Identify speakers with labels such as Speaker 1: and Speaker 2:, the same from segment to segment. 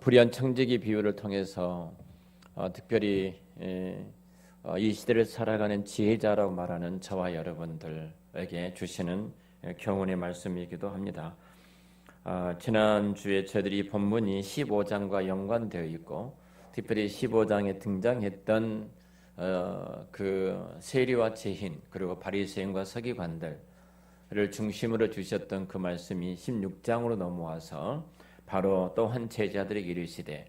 Speaker 1: 불의한 청지기 비유를 통해서 특별히 이 시대를 살아가는 지혜자라고 말하는 저와 여러분들에게 주시는 교훈의 말씀이기도 합니다. 지난주에 저희들이 본문이 15장과 연관되어 있고 특별히 15장에 등장했던 그 세리와 죄인 그리고 바리새인과 서기관들을 중심으로 주셨던 그 말씀이 16장으로 넘어와서 바로 또 한 제자들에게 이르시되,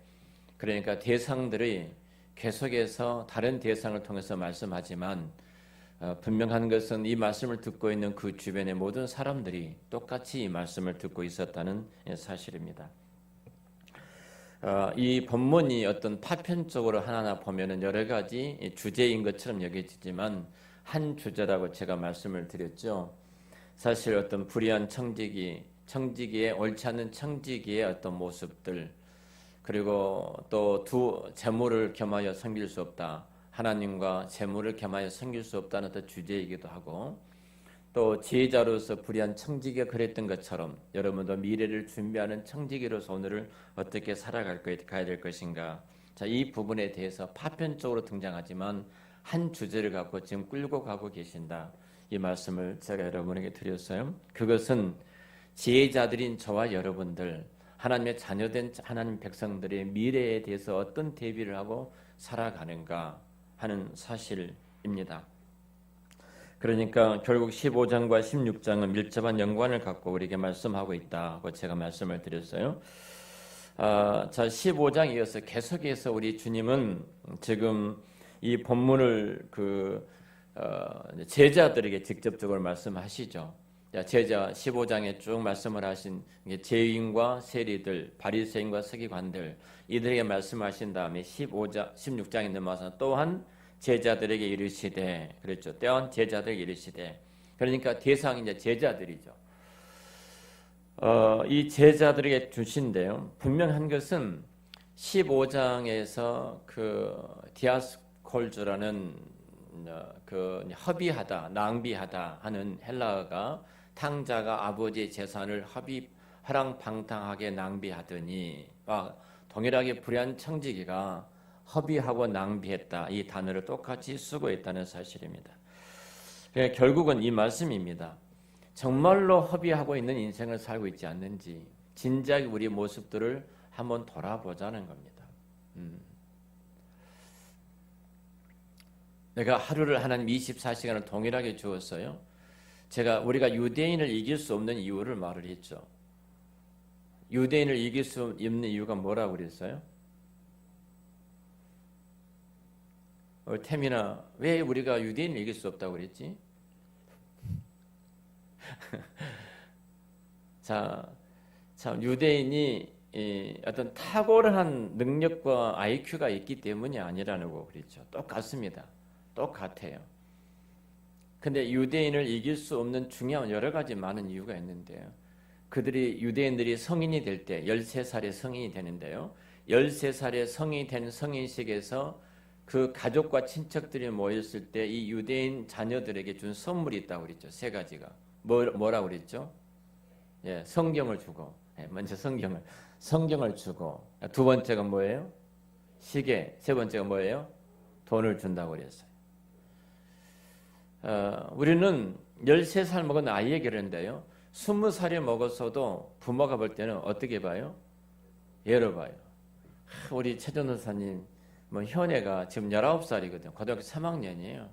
Speaker 1: 그러니까 대상들이 계속해서 다른 대상을 통해서 말씀하지만 분명한 것은 이 말씀을 듣고 있는 그 주변의 모든 사람들이 똑같이 이 말씀을 듣고 있었다는 사실입니다. 이 본문이 어떤 파편적으로 하나하나 보면은 여러 가지 주제인 것처럼 여겨지지만 한 주제라고 제가 말씀을 드렸죠. 사실 어떤 불의한 청지기의 옳지 않은 청지기의 어떤 모습들, 그리고 또 두 재물을 겸하여 섬길 수 없다, 하나님과 재물을 겸하여 섬길 수 없다는 어떤 주제이기도 하고, 또 지혜자로서 불의한 청지기가 그랬던 것처럼 여러분도 미래를 준비하는 청지기로서 오늘을 어떻게 가야 될 것인가, 자, 이 부분에 대해서 파편적으로 등장하지만 한 주제를 갖고 지금 끌고 가고 계신다, 이 말씀을 제가 여러분에게 드렸어요. 그것은 지혜자들인 저와 여러분들, 하나님의 자녀된 하나님 백성들의 미래에 대해서 어떤 대비를 하고 살아가는가 하는 사실입니다. 그러니까 결국 15장과 16장은 밀접한 연관을 갖고 우리에게 말씀하고 있다고 제가 말씀을 드렸어요. 자, 15장 이어서 계속해서 우리 주님은 지금 이 본문을 제자들에게 직접적으로 말씀하시죠. 제자 15장에 쭉 말씀을 하신 죄인과 세리들, 바리새인과 서기관들, 이들에게 말씀하신 다음에 16장에 넘어서 또한 제자들에게 이르시되, 그렇죠. 또한 제자들에게 이르시되, 그러니까 대상이 이제 제자들이죠. 이 제자들에게 주신데요. 분명한 것은 15장에서 그 디아스콜즈라는 그 허비하다, 낭비하다 하는 헬라어가 탕자가 아버지의 재산을 허랑방탕하게 낭비하더니, 동일하게 불의한 청지기가 허비하고 낭비했다, 이 단어를 똑같이 쓰고 있다는 사실입니다. 결국은 이 말씀입니다. 정말로 허비하고 있는 인생을 살고 있지 않는지 진작에 우리 모습들을 한번 돌아보자는 겁니다. 내가 하루를 하나님 24시간을 동일하게 주었어요. 우리가 유대인을 이길 수 없는 이유를 말을 했죠. 유대인을 이길 수 없는 이유가 뭐라고 그랬어요? 태민아, 왜 우리가 유대인을 이길 수 없다고 그랬지? 자, 유대인이 어떤 탁월한 능력과 IQ가 있기 때문이 아니라고 그랬죠. 똑같습니다. 똑같아요. 근데 유대인을 이길 수 없는 중요한 여러 가지 많은 이유가 있는데요. 유대인들이 성인이 될 때 13살에 성인이 되는데요. 13살에 성인이 된 성인식에서 그 가족과 친척들이 모였을 때 이 유대인 자녀들에게 준 선물이 있다고 그랬죠. 세 가지가. 뭐라고 그랬죠? 예, 성경을 주고. 먼저 성경을 주고. 두 번째가 뭐예요? 시계. 세 번째가 뭐예요? 돈을 준다고 그랬어요. 우리는 13살 먹은 아이에게 그러는데요. 20살이 먹었어도 부모가 볼 때는 어떻게 봐요? 예로 봐요. 우리 최 전도사님 현애가 지금 19살이거든요. 고등학교 3학년이에요.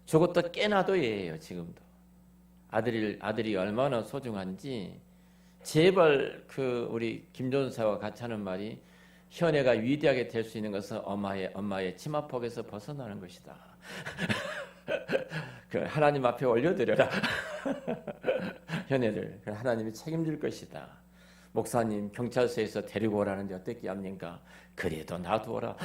Speaker 1: 저것도 꽤나도 예예요. 지금도. 아들이 얼마나 소중한지 제발 우리 김 전도사와 같이 하는 말이, 현애가 위대하게 될 수 있는 것은 엄마의 치마폭에서 벗어나는 것이다. 하나님 앞에 올려드려라. 현애를 하나님이 책임질 것이다. 목사님 경찰서에서 데리고 오라는데 어떻게 합니까? 그래도 놔두어라.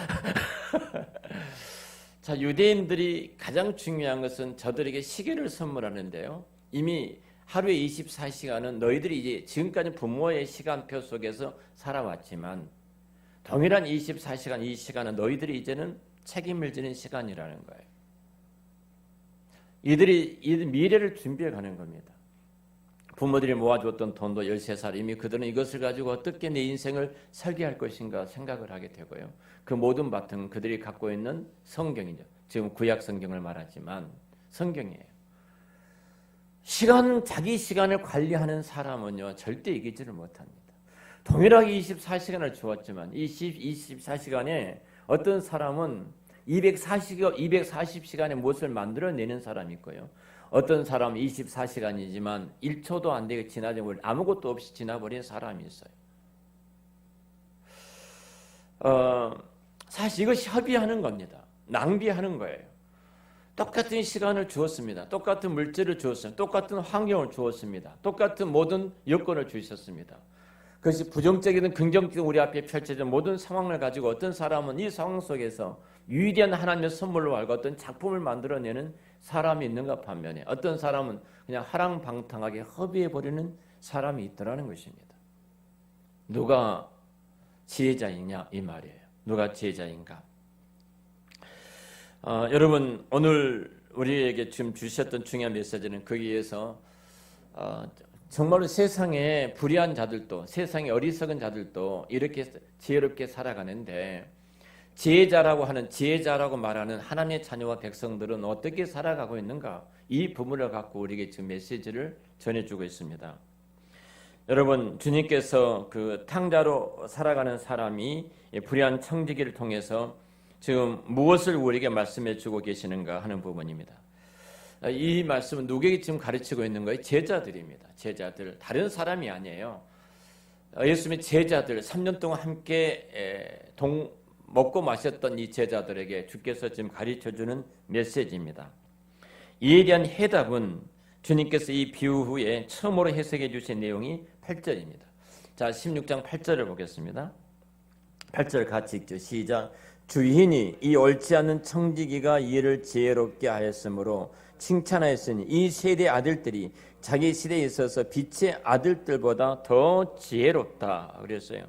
Speaker 1: 자, 유대인들이 가장 중요한 것은 저들에게 시계를 선물하는데요. 이미 하루에 24시간은 너희들이 이제 지금까지 부모의 시간표 속에서 살아왔지만 동일한 24시간, 이 시간은 너희들이 이제는 책임을 지는 시간이라는 거예요. 이들이 미래를 준비해 가는 겁니다. 부모들이 모아주었던 돈도 13살, 이미 그들은 이것을 가지고 어떻게 내 인생을 설계할 것인가 생각을 하게 되고요. 그 모든 바탕은 그들이 갖고 있는 성경이죠. 지금 구약 성경을 말하지만 성경이에요. 자기 시간을 관리하는 사람은요, 절대 이기지를 못합니다. 동일하게 24시간을 주었지만 24시간에 어떤 사람은 240시간의 무엇을 만들어내는 사람이 있고요. 어떤 사람은 24시간이지만 1초도 안 되게 지나버린, 아무것도 없이 지나버린 사람이 있어요. 사실 이것이 협의하는 겁니다. 낭비하는 거예요. 똑같은 시간을 주었습니다. 똑같은 물질을 주었습니다. 똑같은 환경을 주었습니다. 똑같은 모든 여건을 주셨습니다. 그것이 부정적이든 긍정적이든 우리 앞에 펼쳐진 모든 상황을 가지고 어떤 사람은 이 상황 속에서 위대한 하나님의 선물로 알고 어떤 작품을 만들어내는 사람이 있는가 반면에 어떤 사람은 그냥 하랑방탕하게 허비해버리는 사람이 있더라는 것입니다. 누가 지혜자이냐 이 말이에요. 누가 지혜자인가? 여러분 오늘 우리에게 지금 주셨던 중요한 메시지는 거기에서 정말로 세상에 불의한 자들도 세상에 어리석은 자들도 이렇게 지혜롭게 살아가는데 지혜자라고 말하는 하나님의 자녀와 백성들은 어떻게 살아가고 있는가? 이 부분을 갖고 우리에게 지금 메시지를 전해주고 있습니다. 여러분 주님께서 그 탕자로 살아가는 사람이 불의한 청지기를 통해서 지금 무엇을 우리에게 말씀해주고 계시는가 하는 부분입니다. 이 말씀은 누구에게 지금 가르치고 있는 거예요? 제자들입니다. 제자들, 다른 사람이 아니에요. 예수님의 제자들, 3년 동안 함께 먹고 마셨던 이 제자들에게 주께서 지금 가르쳐주는 메시지입니다. 이에 대한 해답은 주님께서 이 비유 후에 처음으로 해석해 주신 내용이 8절입니다. 자, 16장 8절을 보겠습니다. 8절 같이 읽죠. 시작. 주인이 이 옳지 않은 청지기가 이를 지혜롭게 하였으므로 칭찬하였으니 이 세대 아들들이 자기 시대에 있어서 빛의 아들들보다 더 지혜롭다 그랬어요.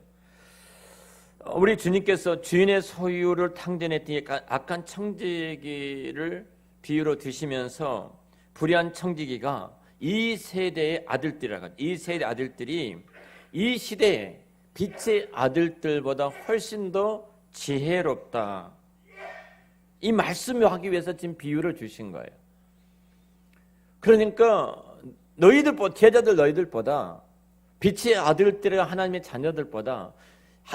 Speaker 1: 우리 주님께서 주인의 소유를 탕전했더니 악한 청지기를 비유로 드시면서 불의한 청지기가 이 세대의 아들들이라고, 이 세대 아들들이 이 시대에 빛의 아들들보다 훨씬 더 지혜롭다. 이 말씀을 하기 위해서 지금 비유를 주신 거예요. 그러니까 제자들 너희들보다 빛의 아들들과 하나님의 자녀들보다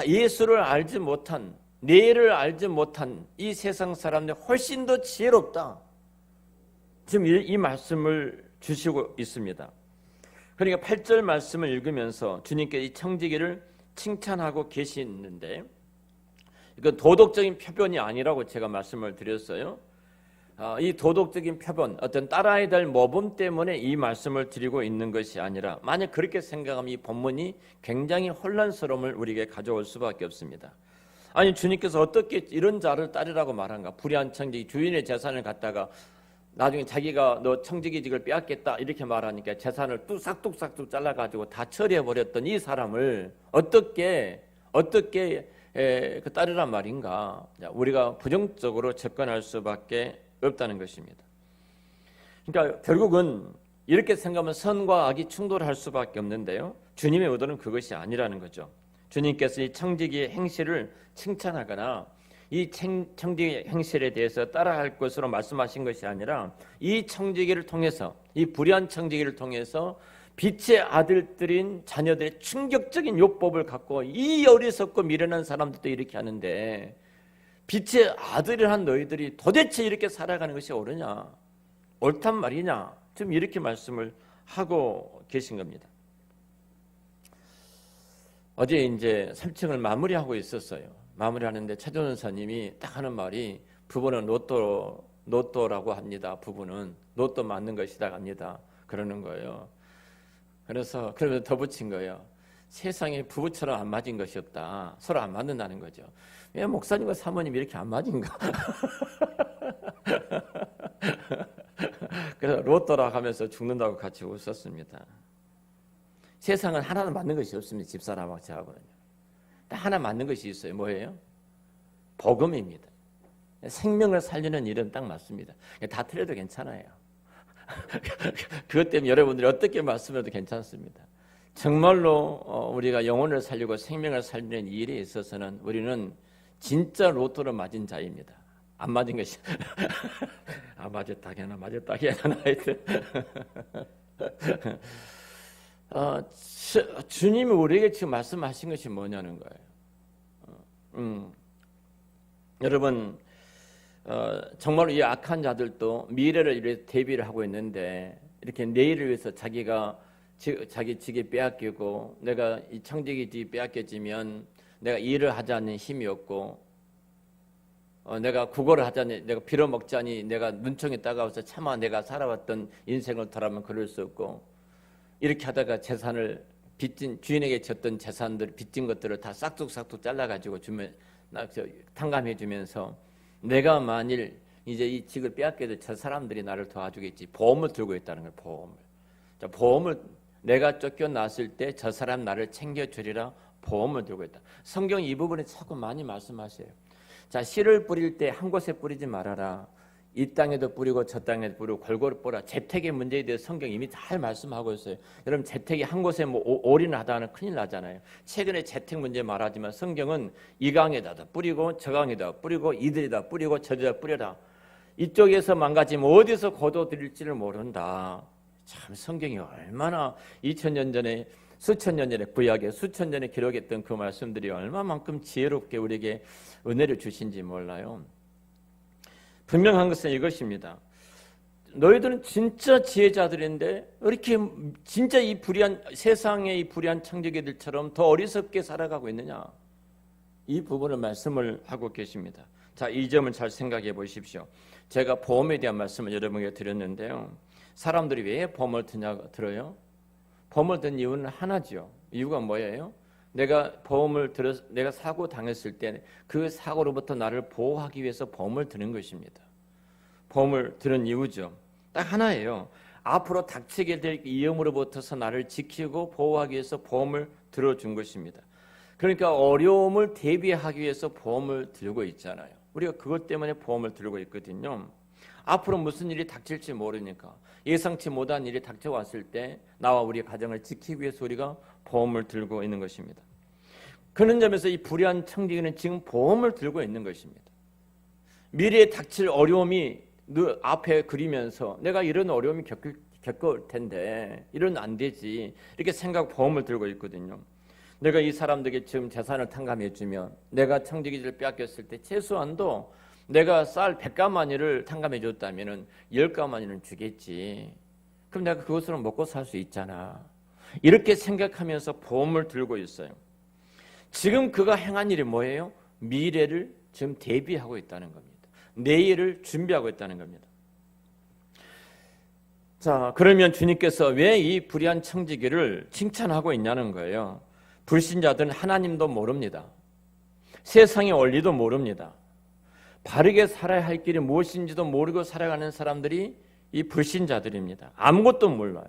Speaker 1: 예수를 알지 못한, 내를 알지 못한 이 세상 사람들 훨씬 더 지혜롭다. 지금 이 말씀을 주시고 있습니다. 그러니까 8절 말씀을 읽으면서 주님께 이 청지기를 칭찬하고 계시는데 이건 도덕적인 표변이 아니라고 제가 말씀을 드렸어요. 이 도덕적인 표본, 어떤 따라야 될 모범 때문에 이 말씀을 드리고 있는 것이 아니라 만약 그렇게 생각하면 이 본문이 굉장히 혼란스러움을 우리에게 가져올 수밖에 없습니다. 아니 주님께서 어떻게 이런 자를 따르라고 말한가? 불의한 청지기, 주인의 재산을 갖다가 나중에 자기가 너 청지기직을 빼앗겠다 이렇게 말하니까 재산을 뚝싹뚝싹 잘라가지고 다 처리해버렸던 이 사람을 어떻게 따르란 말인가? 우리가 부정적으로 접근할 수밖에 없다는 것입니다. 그러니까 결국은 이렇게 생각하면 선과 악이 충돌할 수밖에 없는데요. 주님의 의도는 그것이 아니라는 거죠. 주님께서 이 청지기의 행실을 칭찬하거나 이 청지기의 행실에 대해서 따라할 것으로 말씀하신 것이 아니라 이 청지기를 통해서, 이 불의한 청지기를 통해서 빛의 아들들인 자녀들의 충격적인 율법을 갖고 이 어리석고 미련한 사람들도 이렇게 하는데 빛의 아들이란 너희들이 도대체 이렇게 살아가는 것이 옳으냐? 옳단 말이냐? 지금 이렇게 말씀을 하고 계신 겁니다. 어제 이제 3층을 마무리하고 있었어요. 마무리하는데 차준원 사님이 딱 하는 말이 부부는 로또라고 합니다. 부부는 로또 맞는 것이다 합니다. 그러는 거예요. 그래서 그러면서 더 붙인 거예요. 세상에 부부처럼 안 맞은 것이 없다. 서로 안 맞는다는 거죠. 왜 목사님과 사모님 이렇게 안 맞은가? 그래서 로또라 하면서 죽는다고 같이 웃었습니다. 세상은 하나는 맞는 것이 없습니다. 집사람하고 저하고는요. 딱 하나 맞는 것이 있어요. 뭐예요? 복음입니다. 생명을 살리는 일은 딱 맞습니다. 다 틀려도 괜찮아요. 그것 때문에 여러분들이 어떻게 말씀해도 괜찮습니다. 정말로 우리가 영혼을 살리고 생명을 살리는 일에 있어서는 우리는 진짜 로또를 맞은 자입니다. 안 맞은 것이 맞았다 하나 맞았다 하나 하여튼 주님이 우리에게 지금 말씀하신 것이 뭐냐는 거예요. 여러분 정말 이 악한 자들도 미래를 위해서 대비를 하고 있는데 이렇게 내일을 위해서 자기 직이 빼앗기고 내가 이 청지기 직이 빼앗겨지면 내가 일을 하자는 힘이 없고 내가 국어를 하자니 내가 빌어먹자니 내가 눈총이 따가워서 차마 내가 살아왔던 인생을 돌아보면 그럴 수 없고 이렇게 하다가 재산을 주인에게 졌던 재산들 빚진 것들을 다 싹둑싹둑 잘라가지고 탕감해 주면서 내가 만일 이제 이 직을 빼앗겨도 저 사람들이 나를 도와주겠지. 보험을 들고 있다는 거예요. 보험을 내가 쫓겨났을 때 저 사람 나를 챙겨주리라 보험을 들고 있다. 성경 이 부분에 자꾸 많이 말씀하세요. 자, 씨를 뿌릴 때 한 곳에 뿌리지 말아라. 이 땅에도 뿌리고 저 땅에도 뿌리고 골고루 뿌라. 재택의 문제에 대해서 성경 이미 잘 말씀하고 있어요. 여러분 재택이 한 곳에 올인하다 하면 큰일 나잖아요. 최근에 재택 문제 말하지만 성경은 이 강에다 뿌리고 저 강에다 뿌리고 이들이다 뿌리고 저들이다 뿌려라. 이쪽에서 망가지면 어디서 거둬들일지를 모른다. 참 성경이 얼마나 2000년 전에 수천 년 전에 구약에 수천 년에 기록했던 그 말씀들이 얼마만큼 지혜롭게 우리에게 은혜를 주신지 몰라요. 분명한 것은 이것입니다. 너희들은 진짜 지혜자들인데 이렇게 진짜 이 불의한 세상의 이 불의한 청지기들처럼 더 어리석게 살아가고 있느냐? 이 부분을 말씀을 하고 계십니다. 자, 이 점을 잘 생각해 보십시오. 제가 보험에 대한 말씀을 여러분에게 드렸는데요. 사람들이 왜 보험을 들어요? 보험을 든 이유는 하나죠. 이유가 뭐예요? 내가 내가 사고 당했을 때 그 사고로부터 나를 보호하기 위해서 보험을 드는 것입니다. 보험을 드는 이유죠. 딱 하나예요. 앞으로 닥치게 될 위험으로부터서 나를 지키고 보호하기 위해서 보험을 들어준 것입니다. 그러니까 어려움을 대비하기 위해서 보험을 들고 있잖아요. 우리가 그것 때문에 보험을 들고 있거든요. 앞으로 무슨 일이 닥칠지 모르니까 예상치 못한 일이 닥쳐왔을 때 나와 우리 가정을 지키기 위해서 우리가 보험을 들고 있는 것입니다. 그런 점에서 이 불의한 청지기는 지금 보험을 들고 있는 것입니다. 미래에 닥칠 어려움이 앞에 그리면서 내가 이런 어려움이 겪을 텐데 이러면 안 되지 이렇게 보험을 들고 있거든요. 내가 이 사람들에게 지금 재산을 탕감해주면 내가 청지기를 빼앗겼을 때 최소한도 내가 쌀 100가마니를 탕감해 줬다면 10가마니는 주겠지. 그럼 내가 그것으로 먹고 살 수 있잖아. 이렇게 생각하면서 보험을 들고 있어요. 지금 그가 행한 일이 뭐예요? 미래를 지금 대비하고 있다는 겁니다. 내일을 준비하고 있다는 겁니다. 자, 그러면 주님께서 왜 이 불의한 청지기를 칭찬하고 있냐는 거예요. 불신자들은 하나님도 모릅니다. 세상의 원리도 모릅니다. 바르게 살아야 할 길이 무엇인지도 모르고 살아가는 사람들이 이 불신자들입니다. 아무것도 몰라요.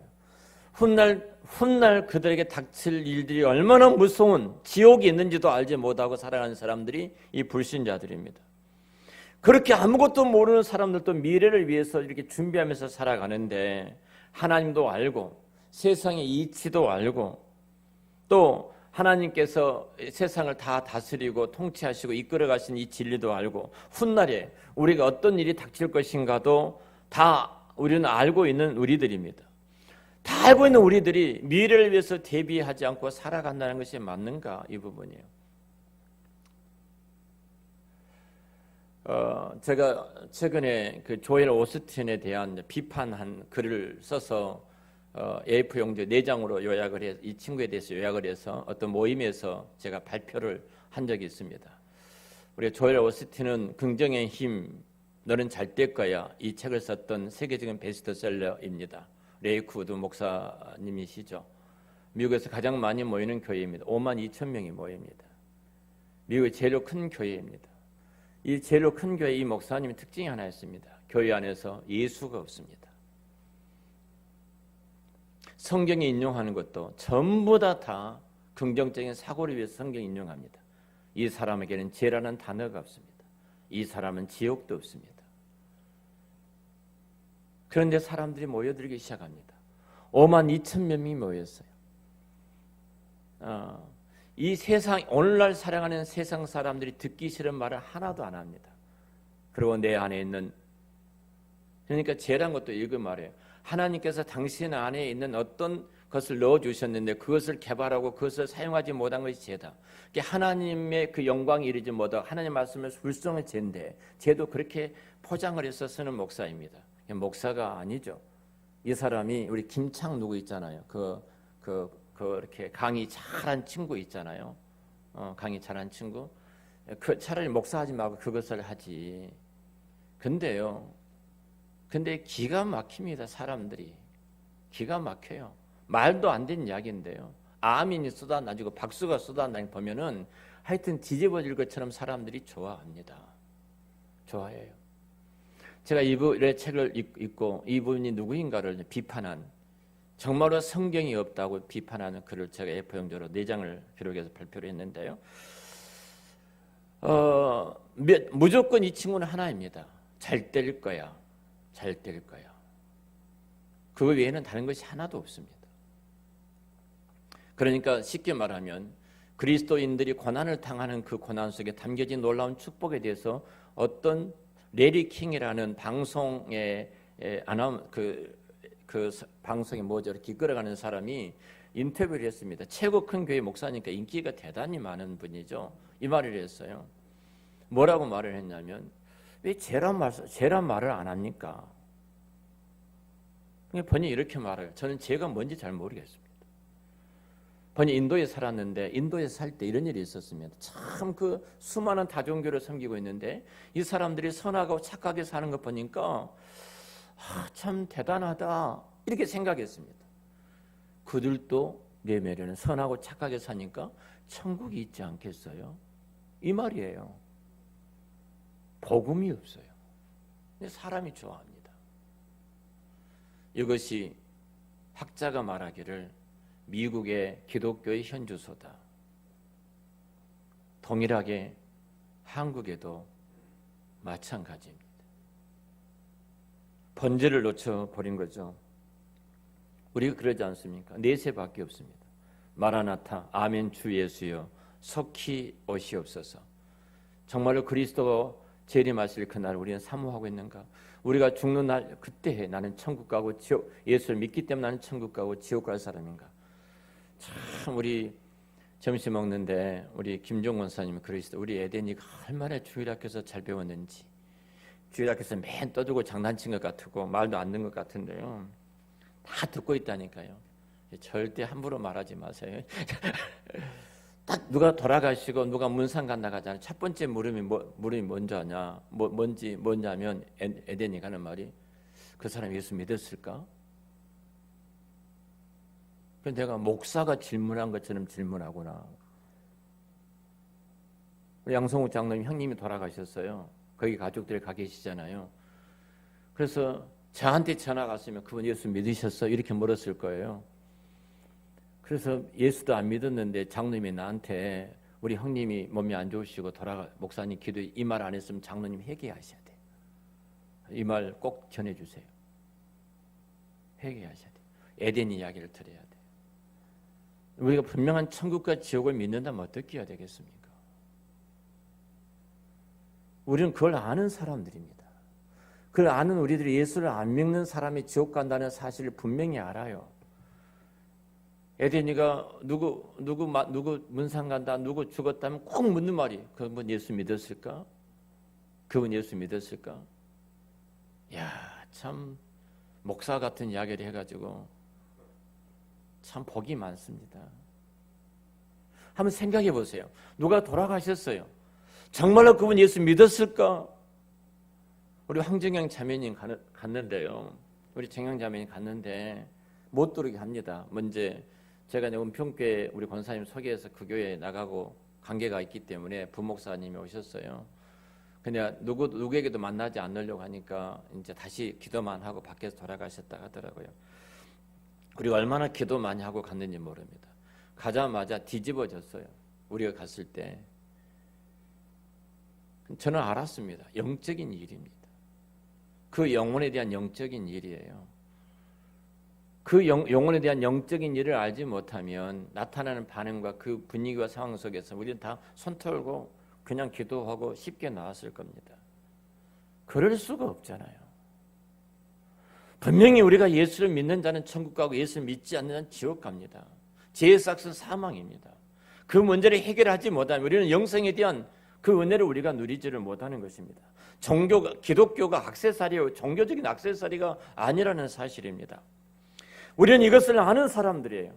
Speaker 1: 훗날 그들에게 닥칠 일들이 얼마나 무서운 지옥이 있는지도 알지 못하고 살아가는 사람들이 이 불신자들입니다. 그렇게 아무것도 모르는 사람들도 미래를 위해서 이렇게 준비하면서 살아가는데 하나님도 알고 세상의 이치도 알고 또 하나님께서 세상을 다 다스리고 통치하시고 이끌어 가신 이 진리도 알고 훗날에 우리가 어떤 일이 닥칠 것인가도 다 우리는 알고 있는 우리들입니다. 다 알고 있는 우리들이 미래를 위해서 대비하지 않고 살아간다는 것이 맞는가? 이 부분이에요. 제가 최근에 그 조엘 오스틴에 대한 비판한 글을 써서 A4 용지 4장으로 요약을 해서 이 친구에 대해서 요약을 해서 어떤 모임에서 제가 발표를 한 적이 있습니다. 우리 조엘 오스틴은 긍정의 힘, 너는 잘 될 거야. 이 책을 썼던 세계적인 베스트셀러입니다. 레이크 우드 목사님이시죠. 미국에서 가장 많이 모이는 교회입니다. 52,000명이 모입니다. 미국의 제일 큰 교회입니다. 이 제일 큰 교회 이 목사님의 특징이 하나 있습니다. 교회 안에서 예수가 없습니다. 성경에 인용하는 것도 전부 다 긍정적인 사고를 위해서 성경 인용합니다. 이 사람에게는 죄라는 단어가 없습니다. 이 사람은 지옥도 없습니다. 그런데 사람들이 모여들기 시작합니다. 5만 2천 명이 모였어요. 이 세상, 오늘날 살아가는 세상 사람들이 듣기 싫은 말을 하나도 안 합니다. 그리고 내 안에 있는, 그러니까 죄란 것도 이거 말이에요. 하나님께서 당신 안에 있는 어떤 것을 넣어주셨는데 그것을 개발하고 그것을 사용하지 못한 것이 죄다. 하나님의 그 영광이 이르지 못하고 하나님 말씀을 불성의 죄인데, 죄도 그렇게 포장을 해서 쓰는 목사입니다. 목사가 아니죠. 이 사람이 우리 김창 누구 있잖아요. 이렇게 강의 잘한 친구 있잖아요. 강의 잘한 친구. 차라리 목사하지 말고 그것을 하지. 근데 기가 막힙니다. 사람들이 기가 막혀요. 말도 안 되는 이야기인데요. 아멘이 쏟아나지고 박수가 쏟아나는 보면은 하여튼 뒤집어질 것처럼 사람들이 좋아합니다. 좋아해요. 제가 이분의 책을 읽고 이분이 누구인가를 비판한, 정말로 성경이 없다고 비판하는 글을 제가 A4용지로 4장을 기록해서 발표를 했는데요. 무조건 이 친구는 하나입니다. 잘 때릴 거야. 잘 때릴 거야. 그거 외에는 다른 것이 하나도 없습니다. 그러니까 쉽게 말하면 그리스도인들이 고난을 당하는 그 고난 속에 담겨진 놀라운 축복에 대해서 어떤 레리 킹이라는 방송에 그 방송에 이렇게 이끌어가는 사람이 인터뷰를 했습니다. 최고 큰 교회 목사니까 인기가 대단히 많은 분이죠. 이 말을 했어요. 뭐라고 말을 했냐면, 왜 죄란 말을 안 합니까? 번이 이렇게 말해요. 저는 죄가 뭔지 잘 모르겠습니다. 번이 인도에 살았는데 인도에 살 때 이런 일이 있었습니다. 참 그 수많은 다종교를 섬기고 있는데 이 사람들이 선하고 착하게 사는 거 보니까 참 대단하다 이렇게 생각했습니다. 그들도 내면에는 선하고 착하게 사니까 천국이 있지 않겠어요? 이 말이에요. 복음이 없어요. 근데 사람이 좋아합니다. 이것이 학자가 말하기를 미국의 기독교의 현주소다. 동일하게 한국에도 마찬가지입니다. 번제를 놓쳐버린 거죠. 우리가 그러지 않습니까? 내세밖에 없습니다. 마라나타, 아멘 주 예수여 속히 오시옵소서. 정말로 그리스도가 재림하실 그날 우리는 사모하고 있는가? 우리가 죽는 날 그때 나는 천국 가고 예수를 믿기 때문에 나는 천국 가고 지옥 갈 사람인가? 참 우리 점심 먹는데 우리 김종원 사님이 그러시다. 우리 에덴이가 얼마나 주일학교에서 잘 배웠는지. 주일학교에서 맨 떠들고 장난친 것 같고 말도 안 듣는 것 같은데요. 다 듣고 있다니까요. 절대 함부로 말하지 마세요. 딱 누가 돌아가시고 누가 문상 간다 가잖아요. 첫 번째 물음이 뭐냐면 에덴이가 하는 말이 그 사람 예수 믿었을까? 그래서 내가 목사가 질문한 것처럼 질문하구나. 양성욱 장로님 형님이 돌아가셨어요. 거기 가족들이 가 계시잖아요. 그래서 저한테 전화가 왔으면 그분 예수 믿으셨어? 이렇게 물었을 거예요. 그래서 예수도 안 믿었는데 장로님이 나한테 우리 형님이 몸이 안 좋으시고 목사님 기도 이 말 안 했으면 장로님 회개하셔야 돼요. 이 말 꼭 전해주세요. 회개하셔야 돼요. 에덴 이야기를 들어야 돼요. 우리가 분명한 천국과 지옥을 믿는다면 어떻게 해야 되겠습니까? 우리는 그걸 아는 사람들입니다. 그걸 아는 우리들이 예수를 안 믿는 사람이 지옥 간다는 사실을 분명히 알아요. 에덴이가 누구 문상 간다, 누구 죽었다면 꼭 묻는 말이 그분 예수 믿었을까? 그분 예수 믿었을까? 야, 참 목사 같은 이야기를 해가지고 참 복이 많습니다. 한번 생각해 보세요. 누가 돌아가셨어요. 정말로 그분 예수 믿었을까? 우리 황정영 자매님 갔는데요. 우리 정영 자매님 갔는데 못 들어오게 합니다. 먼저 제가 은평교회 우리 권사님 소개해서 그 교회에 나가고 관계가 있기 때문에 부목사님이 오셨어요. 그냥 누구에게도 만나지 않으려고 하니까 이제 다시 기도만 하고 밖에서 돌아가셨다 하더라고요. 우리가 얼마나 기도 많이 하고 갔는지 모릅니다. 가자마자 뒤집어졌어요. 우리가 갔을 때. 저는 알았습니다. 영적인 일입니다. 그 영혼에 대한 영적인 일이에요. 그 영혼에 대한 영적인 일을 알지 못하면 나타나는 반응과 그 분위기와 상황 속에서 우리는 다 손 털고 그냥 기도하고 쉽게 나왔을 겁니다. 그럴 수가 없잖아요. 분명히 우리가 예수를 믿는 자는 천국 가고 예수를 믿지 않는 자는 지옥 갑니다. 죄의 삭은 사망입니다. 그 문제를 해결하지 못하면 우리는 영생에 대한 그 은혜를 우리가 누리지를 못하는 것입니다. 기독교가 액세서리요, 종교적인 액세서리가 아니라는 사실입니다. 우리는 이것을 아는 사람들이에요.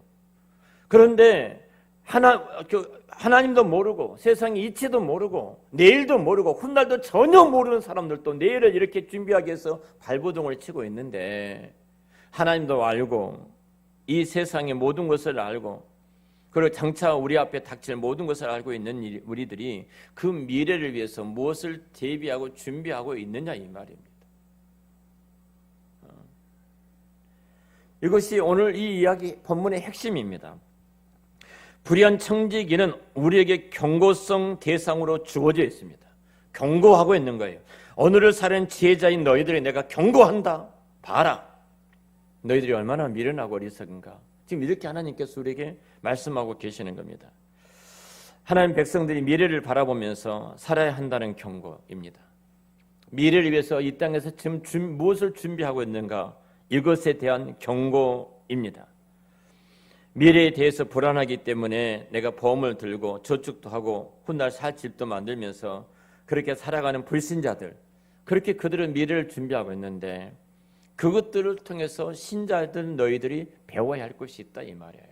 Speaker 1: 그런데 하나님도 모르고 세상의 이치도 모르고 내일도 모르고 훗날도 전혀 모르는 사람들도 내일을 이렇게 준비하기 위해서 발버둥을 치고 있는데, 하나님도 알고 이 세상의 모든 것을 알고 그리고 장차 우리 앞에 닥칠 모든 것을 알고 있는 우리들이 그 미래를 위해서 무엇을 대비하고 준비하고 있느냐 이 말입니다. 이것이 오늘 이 이야기 본문의 핵심입니다. 불의한 청지기는 우리에게 경고성 대상으로 주어져 있습니다. 경고하고 있는 거예요. 오늘을 사는 지혜자인 너희들이 내가 경고한다. 봐라. 너희들이 얼마나 미련하고 어리석은가. 지금 이렇게 하나님께서 우리에게 말씀하고 계시는 겁니다. 하나님 백성들이 미래를 바라보면서 살아야 한다는 경고입니다. 미래를 위해서 이 땅에서 지금 무엇을 준비하고 있는가, 이것에 대한 경고입니다. 미래에 대해서 불안하기 때문에 내가 보험을 들고 저축도 하고 훗날 살 집도 만들면서 그렇게 살아가는 불신자들, 그렇게 그들은 미래를 준비하고 있는데 그것들을 통해서 신자들 너희들이 배워야 할 것이 있다 이 말이에요.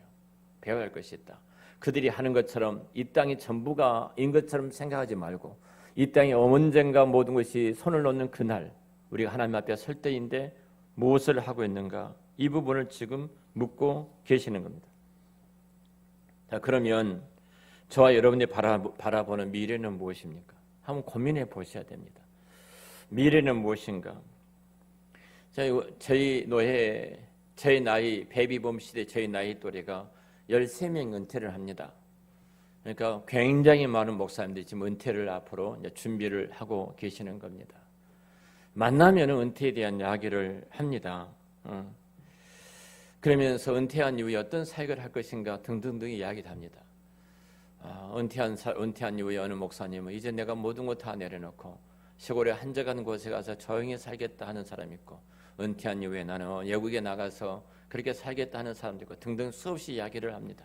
Speaker 1: 배워야 할 것이 있다. 그들이 하는 것처럼 이 땅이 전부가인 것처럼 생각하지 말고 이 땅에 언젠가 모든 것이 손을 놓는 그날 우리가 하나님 앞에 설 때인데 무엇을 하고 있는가, 이 부분을 지금 묻고 계시는 겁니다. 자, 그러면 저와 여러분이 바라보는 미래는 무엇입니까? 한번 고민해 보셔야 됩니다. 미래는 무엇인가? 저희 노예, 저희 나이, 베이비붐 시대 저희 나이 또래가 13명 은퇴를 합니다. 그러니까 굉장히 많은 목사님들이 지금 은퇴를 앞으로 이제 준비를 하고 계시는 겁니다. 만나면 은퇴에 대한 이야기를 합니다. 그러면서 은퇴한 이후에 어떤 사역을 할 것인가 등등등 이야기를 합니다. 은퇴한 이후에 어느 목사님은 이제 내가 모든 것 다 내려놓고 시골에 한적한 곳에 가서 조용히 살겠다 하는 사람이 있고, 은퇴한 이후에 나는 외국에 나가서 그렇게 살겠다 하는 사람도 있고 등등 수없이 이야기를 합니다.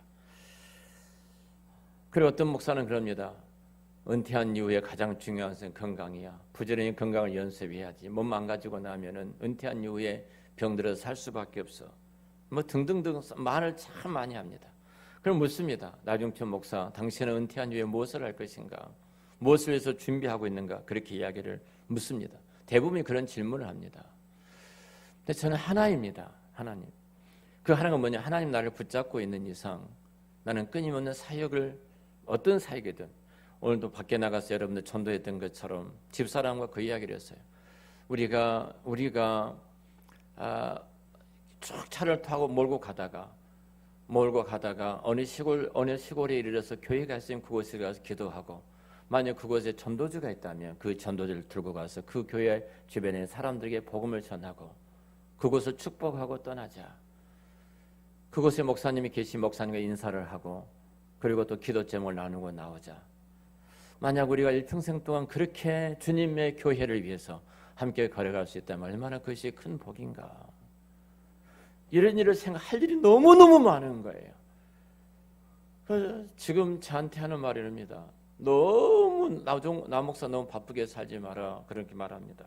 Speaker 1: 그리고 어떤 목사는 그럽니다. 은퇴한 이후에 가장 중요한 것은 건강이야. 부지런히 건강을 연습해야지. 몸 망가지고 나면은 은퇴한 이후에 병들어서 살 수밖에 없어. 뭐 등등등 말을 참 많이 합니다. 그럼 묻습니다. 나중천 목사, 당신은 은퇴한 이후에 무엇을 할 것인가? 무엇을 위해서 준비하고 있는가? 그렇게 이야기를 묻습니다. 대부분이 그런 질문을 합니다. 근데 저는 하나입니다. 하나님. 그 하나가 뭐냐? 하나님 나를 붙잡고 있는 이상 나는 끊임없는 사역을, 어떤 사역이든, 오늘도 밖에 나가서 여러분들 전도했던 것처럼 집사람과 그 이야기를 했어요. 우리가 쭉 차를 타고 몰고 가다가 어느 시골에 이르러서 교회가 있으면 그곳에 가서 기도하고, 만약 그곳에 전도주가 있다면 그 전도주를 들고 가서 그 교회 주변에 사람들에게 복음을 전하고 그곳을 축복하고 떠나자. 그곳에 목사님이 계신 목사님과 인사를 하고 그리고 또 기도 제목을 나누고 나오자. 만약 우리가 일평생 동안 그렇게 주님의 교회를 위해서 함께 걸어갈 수 있다면 얼마나 그것이 큰 복인가. 이런 일을 생각할 일이 너무너무 많은 거예요. 지금 저한테 하는 말입니다. 너무 나 목사 너무 바쁘게 살지 마라, 그렇게 말합니다.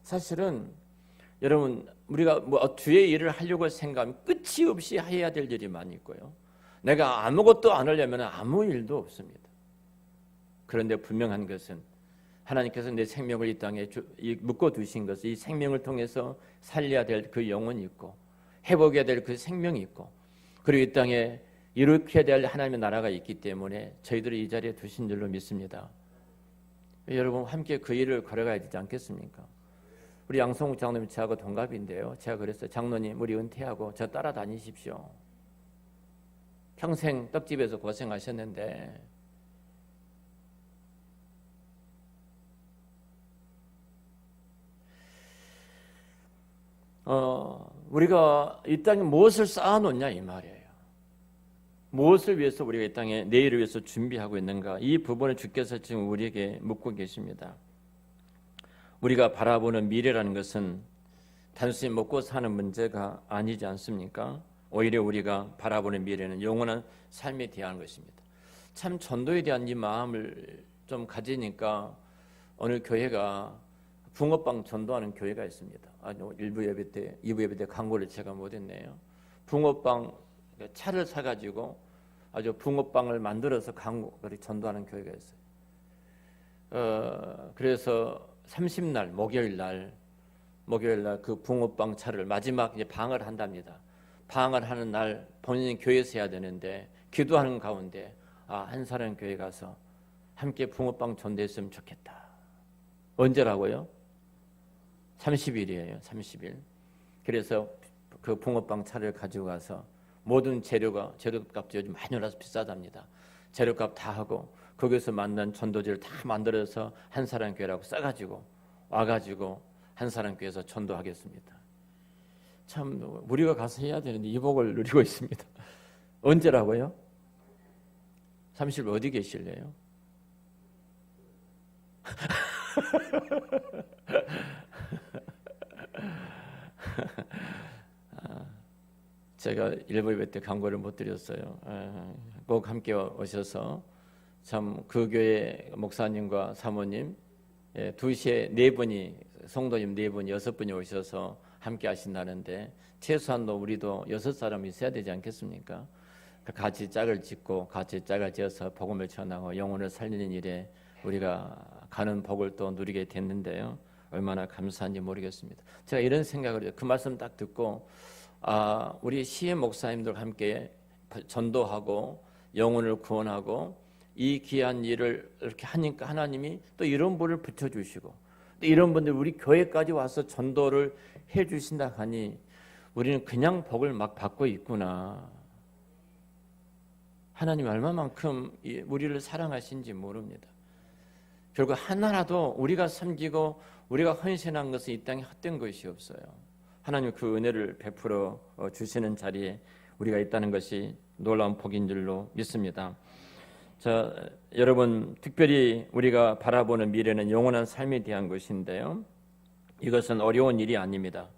Speaker 1: 사실은 여러분, 우리가 뭐 주의 일을 하려고 생각하면 끝이 없이 해야 될 일이 많이 있고요. 내가 아무것도 안 하려면 아무 일도 없습니다. 그런데 분명한 것은 하나님께서 내 생명을 이 땅에 묶어두신 것은 이 생명을 통해서 살려야 될 그 영혼이 있고 회복해야 될 그 생명이 있고, 그리고 이 땅에 이룩해야 될 하나님의 나라가 있기 때문에 저희들을 이 자리에 두신 줄로 믿습니다. 여러분 함께 그 일을 걸어가야 되지 않겠습니까? 우리 양성욱 장로님 저하고 동갑인데요. 제가 그랬어요. 장로님, 우리 은퇴하고 저 따라다니십시오. 평생 떡집에서 고생하셨는데 우리가 이 땅에 무엇을 쌓아놓냐 이 말이에요. 무엇을 위해서 우리가 이 땅에 내일을 위해서 준비하고 있는가, 이 부분을 주께서 지금 우리에게 묻고 계십니다. 우리가 바라보는 미래라는 것은 단순히 먹고 사는 문제가 아니지 않습니까? 오히려 우리가 바라보는 미래는 영원한 삶에 대한 것입니다. 참 전도에 대한 이 마음을 좀 가지니까 어느 교회가 붕어빵 전도하는 교회가 있습니다. 일부 예배 때, 2부 예배 때 광고를 제가 못했네요. 붕어빵 차를 사가지고 아주 붕어빵을 만들어서 광고를 전도하는 교회가 있어요. 그래서 30날 목요일 날 그 붕어빵 차를 마지막 이제 방을 한답니다. 방을 하는 날 본인이 교회에서 해야 되는데 기도하는 가운데 한 사람 교회 가서 함께 붕어빵 전도했으면 좋겠다. 언제라고요? 30일이에요. 30일. 그래서 그 붕어빵 차를 가지고 가서 모든 재료값도 요즘 많이 올라서 비싸답니다. 재료값 다 하고 거기서 만난 전도지를 다 만들어서 한 사람 교회라고 싸가지고 와가지고 한 사람 교회에서 전도하겠습니다. 참 우리가 가서 해야 되는데 이 복을 누리고 있습니다. 언제라고요? 30일 어디 계실래요? 제가 일부 예배 때 광고를 못 드렸어요. 꼭 함께 오셔서 참 그 교회 목사님과 사모님 2시에 4분이 성도님 4분 6분이 오셔서 함께 하신다는데 최소한도 우리도 6사람이 있어야 되지 않겠습니까? 같이 짝을 짓고 같이 짝을 지어서 복음을 전하고 영혼을 살리는 일에 우리가 가는 복을 또 누리게 됐는데요. 얼마나 감사한지 모르겠습니다. 제가 이런 생각을 해요. 그 말씀 딱 듣고 우리 시의 목사님들 함께 전도하고 영혼을 구원하고 이 귀한 일을 이렇게 하니까 하나님이 또 이런 분을 붙여주시고 또 이런 분들 우리 교회까지 와서 전도를 해주신다 하니 우리는 그냥 복을 막 받고 있구나. 하나님 얼마만큼 우리를 사랑하신지 모릅니다. 결국 하나라도 우리가 섬기고 우리가 헌신한 것은 이 땅에 헛된 것이 없어요. 하나님 그 은혜를 베풀어 주시는 자리에 우리가 있다는 것이 놀라운 복인 줄로 믿습니다. 자, 여러분 특별히 우리가 바라보는 미래는 영원한 삶에 대한 것인데요. 이것은 어려운 일이 아닙니다.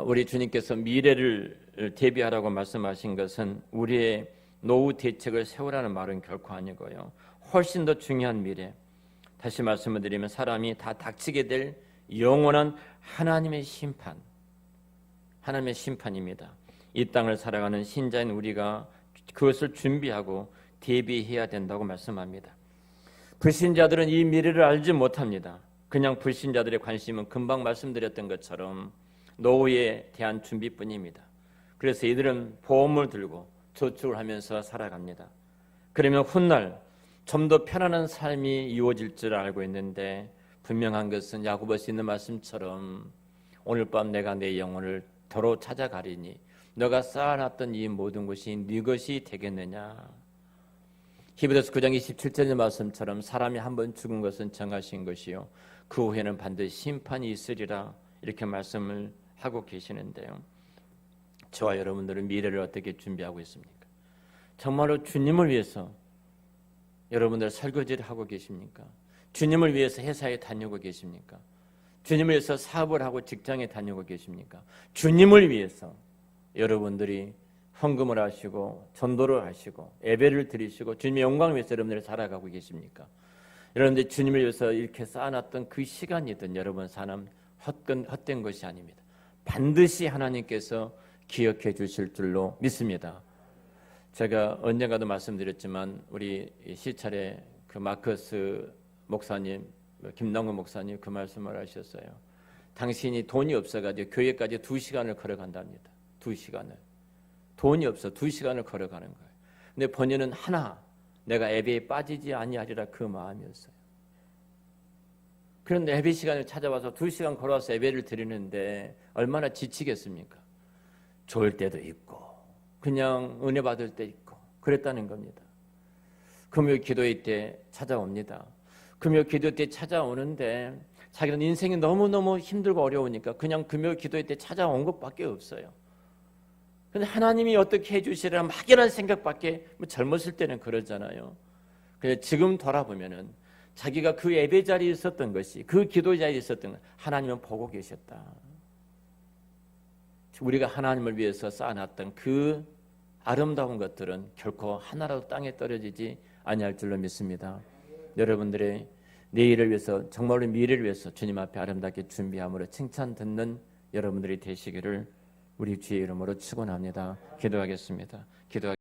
Speaker 1: 우리 주님께서 미래를 대비하라고 말씀하신 것은 우리의 노후 대책을 세우라는 말은 결코 아니고요. 훨씬 더 중요한 미래. 다시 말씀을 드리면 사람이 다 닥치게 될 영원한 하나님의 심판입니다. 이 땅을 살아가는 신자인 우리가 그것을 준비하고 대비해야 된다고 말씀합니다. 불신자들은 이 미래를 알지 못합니다. 그냥 불신자들의 관심은 금방 말씀드렸던 것처럼 노후에 대한 준비뿐입니다. 그래서 이들은 보험을 들고 저축을 하면서 살아갑니다. 그러면 훗날 좀 더 편안한 삶이 이루어질 줄 알고 있는데 분명한 것은 야고보서 있는 말씀처럼 오늘 밤 내가 내 영혼을 더러 찾아가리니 너가 쌓아놨던 이 모든 것이 네 것이 되겠느냐. 히브리서 9장 27절의 말씀처럼 사람이 한번 죽은 것은 정하신 것이요 그 후에는 반드시 심판이 있으리라 이렇게 말씀을 하고 계시는데요. 저와 여러분들은 미래를 어떻게 준비하고 있습니까? 정말로 주님을 위해서 여러분들 설거지를 하고 계십니까? 주님을 위해서 회사에 다니고 계십니까? 주님을 위해서 사업을 하고 직장에 다니고 계십니까? 주님을 위해서 여러분들이 헌금을 하시고 전도를 하시고 예배를 드리시고 주님의 영광을 위해서 여러분들이 살아가고 계십니까? 여러분들 주님을 위해서 이렇게 쌓아놨던 그 시간이든 여러분 사람 헛된 것이 아닙니다. 반드시 하나님께서 기억해 주실 줄로 믿습니다. 제가 언젠가도 말씀드렸지만 우리 시찰에 그 마커스 목사님, 김남근 목사님 그 말씀을 하셨어요. 당신이 돈이 없어가지고 교회까지 2시간을 걸어간답니다. 2시간을. 돈이 없어 2시간을 걸어가는 거예요. 근데 본인은 하나 내가 예배에 빠지지 아니하리라 그 마음이었어요. 그런데 예배 시간을 찾아와서 2시간 걸어와서 예배를 드리는데 얼마나 지치겠습니까? 좋을 때도 있고 그냥 은혜 받을 때 있고 그랬다는 겁니다. 금요 기도회 때 찾아옵니다. 금요 기도 때 찾아오는데 자기는 인생이 너무너무 힘들고 어려우니까 그냥 금요 기도회 때 찾아온 것밖에 없어요. 근데 하나님이 어떻게 해주시리라 막연한 생각밖에, 뭐 젊었을 때는 그러잖아요. 그래서 지금 돌아보면은 자기가 그 예배 자리에 있었던 것이, 그 기도 자리에 있었던 것, 하나님은 보고 계셨다. 우리가 하나님을 위해서 쌓아놨던 그 아름다운 것들은 결코 하나라도 땅에 떨어지지 아니할 줄로 믿습니다. 여러분들의 내일을 위해서, 정말로 미래를 위해서 주님 앞에 아름답게 준비함으로 칭찬 듣는 여러분들이 되시기를 우리 주의 이름으로 축원합니다. 기도하겠습니다.